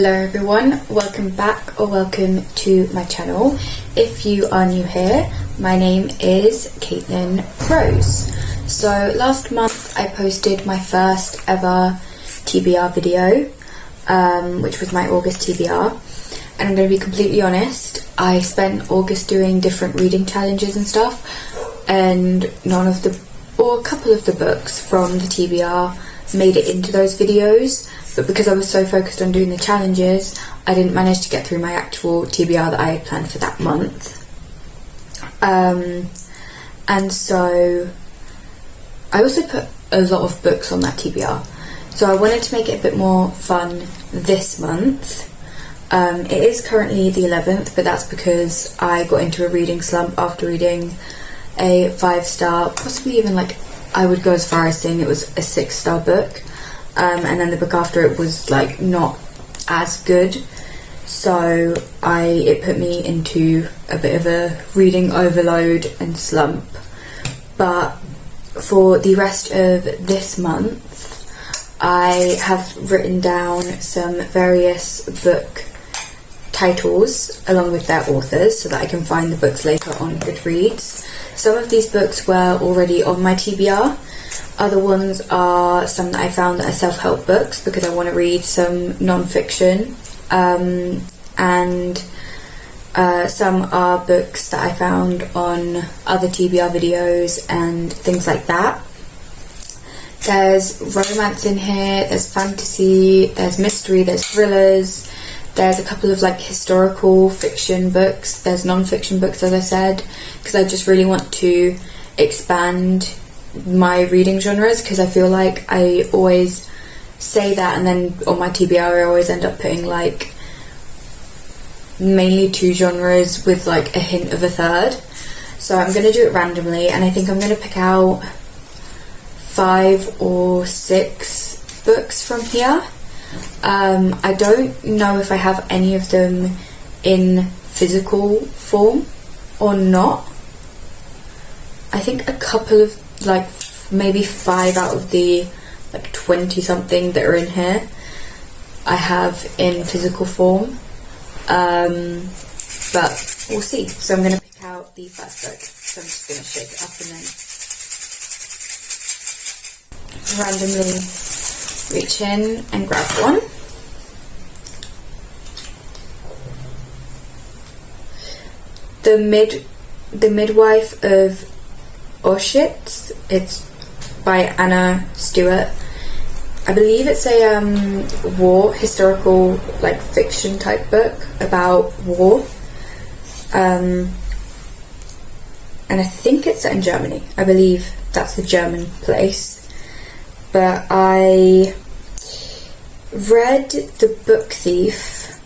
Hello everyone, welcome back or welcome to my channel. If you are new here, my name is Caitlin Rose. So last month I posted my first ever TBR video, which was my August TBR, and I'm going to be completely honest, I spent August doing different reading challenges and stuff, and a couple of the books from the TBR made it into those videos, but because I was so focused on doing the challenges, I didn't manage to get through my actual TBR that I had planned for that month. And so I also put a lot of books on that TBR, so I wanted to make it a bit more fun this month. It is currently the 11th, but that's because I got into a reading slump after reading a 5-star, possibly even I would go as far as saying it was a 6-star book, and then the book after it was not as good, so it put me into a bit of a reading overload and slump. But for the rest of this month I have written down some various book titles along with their authors so that I can find the books later on Goodreads. Some of these books were already on my TBR, other ones are some that I found that are self-help books because I want to read some non-fiction, and some are books that I found on other TBR videos and things like that. There's romance in here, there's fantasy, there's mystery, there's thrillers. There's a couple of historical fiction books, there's non-fiction books as I said, because I just really want to expand my reading genres, because I feel like I always say that and then on my TBR I always end up putting mainly 2 genres with a hint of a third. So I'm going to do it randomly, and I think I'm going to pick out 5 or 6 books from here. I don't know if I have any of them in physical form or not. I think a couple of maybe 5 out of the 20 something that are in here I have in physical form, but we'll see. So I'm going to pick out the first book, so I'm just going to shake it up and then randomly reach in and grab one. The Midwife of Auschitz. It's by Anna Stuart. I believe it's a war, historical fiction type book about war, and I think it's set in Germany. I believe that's the German place. But I read The Book Thief,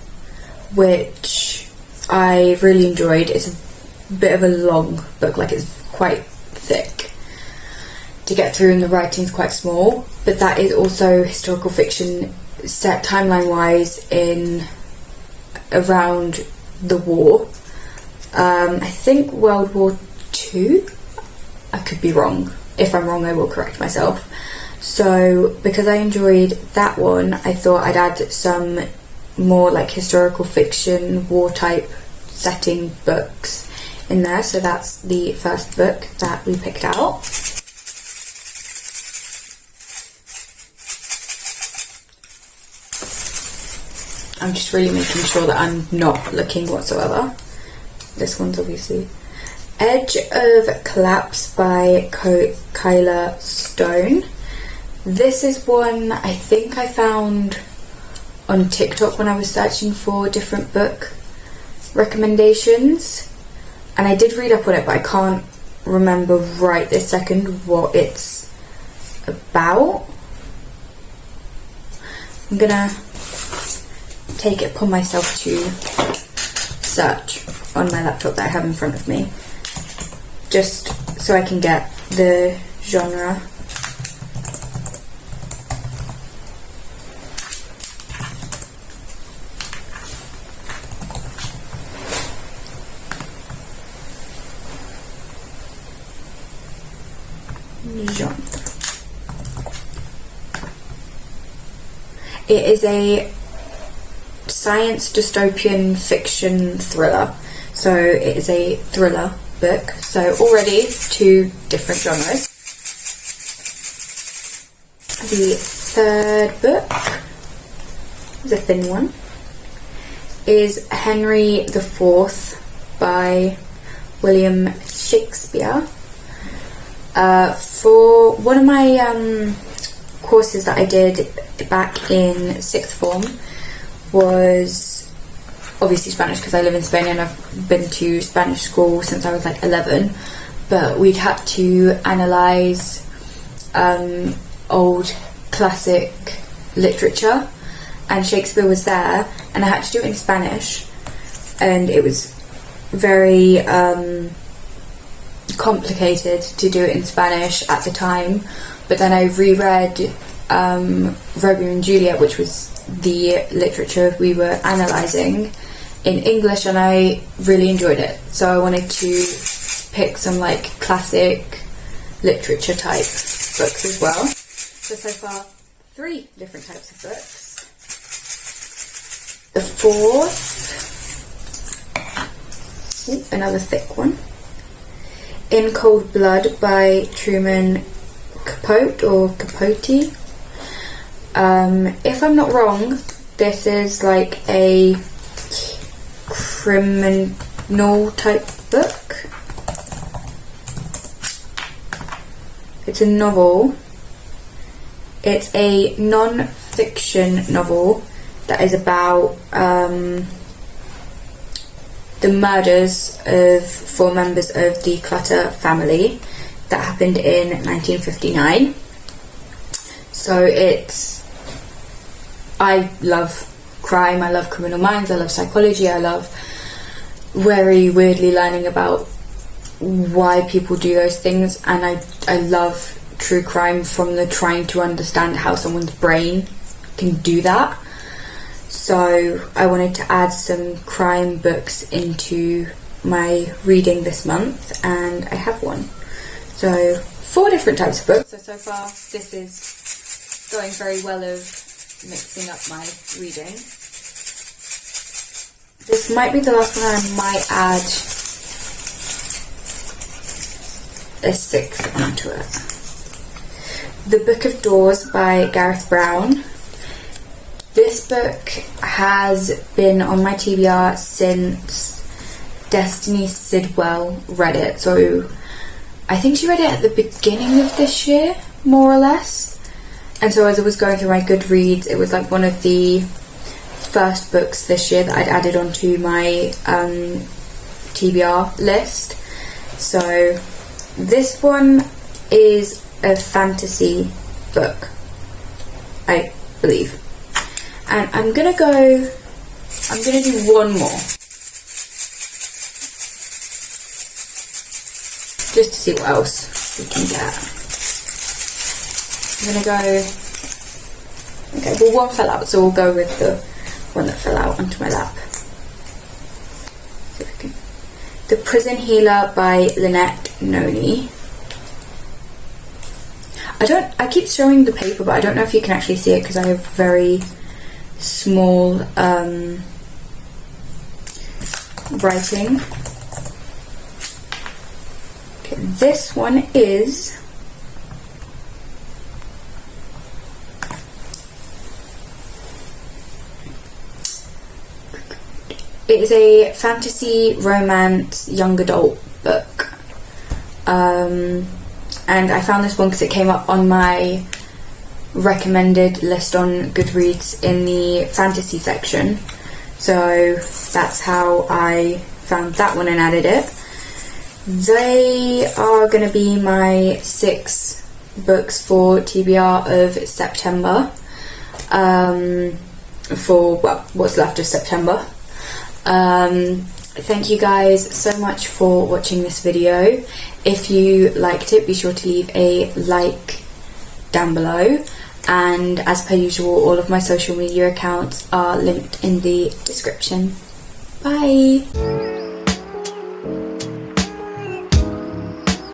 which I really enjoyed. It's a bit of a long book, it's quite thick to get through and the writing's quite small, but that is also historical fiction set timeline wise in around the war. I think World War II. I could be wrong. If I'm wrong I will correct myself. So because I enjoyed that one, I thought I'd add some more historical fiction, war type setting books in there. So that's the first book that we picked out. I'm just really making sure that I'm not looking whatsoever. This one's obviously Edge of Collapse by Kyla Stone. This is one I think I found on TikTok when I was searching for different book recommendations, and I did read up on it, but I can't remember right this second what it's about. I'm gonna take it upon myself to search on my laptop that I have in front of me, just so I can get the genre. It is a science dystopian fiction thriller. So it is a thriller book. So already 2 different genres. The third book is a thin one. Is Henry IV by William Shakespeare. For one of my courses that I did back in 6th form was obviously Spanish, because I live in Spain and I've been to Spanish school since I was like 11, but we'd had to analyse old classic literature, and Shakespeare was there, and I had to do it in Spanish, and it was very complicated to do it in Spanish at the time. But then I reread Romeo and Juliet, which was the literature we were analysing, in English, and I really enjoyed it. So I wanted to pick some like classic literature type books as well. So far 3 different types of books. The fourth, another thick one, In Cold Blood by Truman Capote or Capote. If I'm not wrong, this is like a criminal type book. It's a novel. It's a non-fiction novel that is about the murders of 4 members of the Clutter family that happened in 1959. So I love crime, I love criminal minds, I love psychology, I love very weirdly learning about why people do those things, and I love true crime from the trying to understand how someone's brain can do that. So I wanted to add some crime books into my reading this month, and I have one. So 4 different types of books. So far this is going very well of mixing up my reading. This might be the last one. I might add a 6th onto it. The Book of Doors by Gareth Brown. This book has been on my TBR since Destiny Sidwell read it. So I think she read it at the beginning of this year, more or less. And so as I was going through my Goodreads, it was like one of the first books this year that I'd added onto my TBR list. So this one is a fantasy book, I believe. And I'm gonna do one more, just to see what else we can get. I'm gonna go, okay, well one fell out, so we'll go with the one that fell out onto my lap. See if I can. The Prison Healer by Lynette Noni. I keep showing the paper, but I don't know if you can actually see it because I have very small writing. Okay, this one is it is a fantasy romance young adult book, and I found this one because it came up on my recommended list on Goodreads in the fantasy section. So that's how I found that one and added it. They are going to be my 6 books for TBR of September, for what's left of September. Thank you guys so much for watching this video. If you liked it, be sure to leave a like down below, and as per usual, all of my social media accounts are linked in the description. Bye!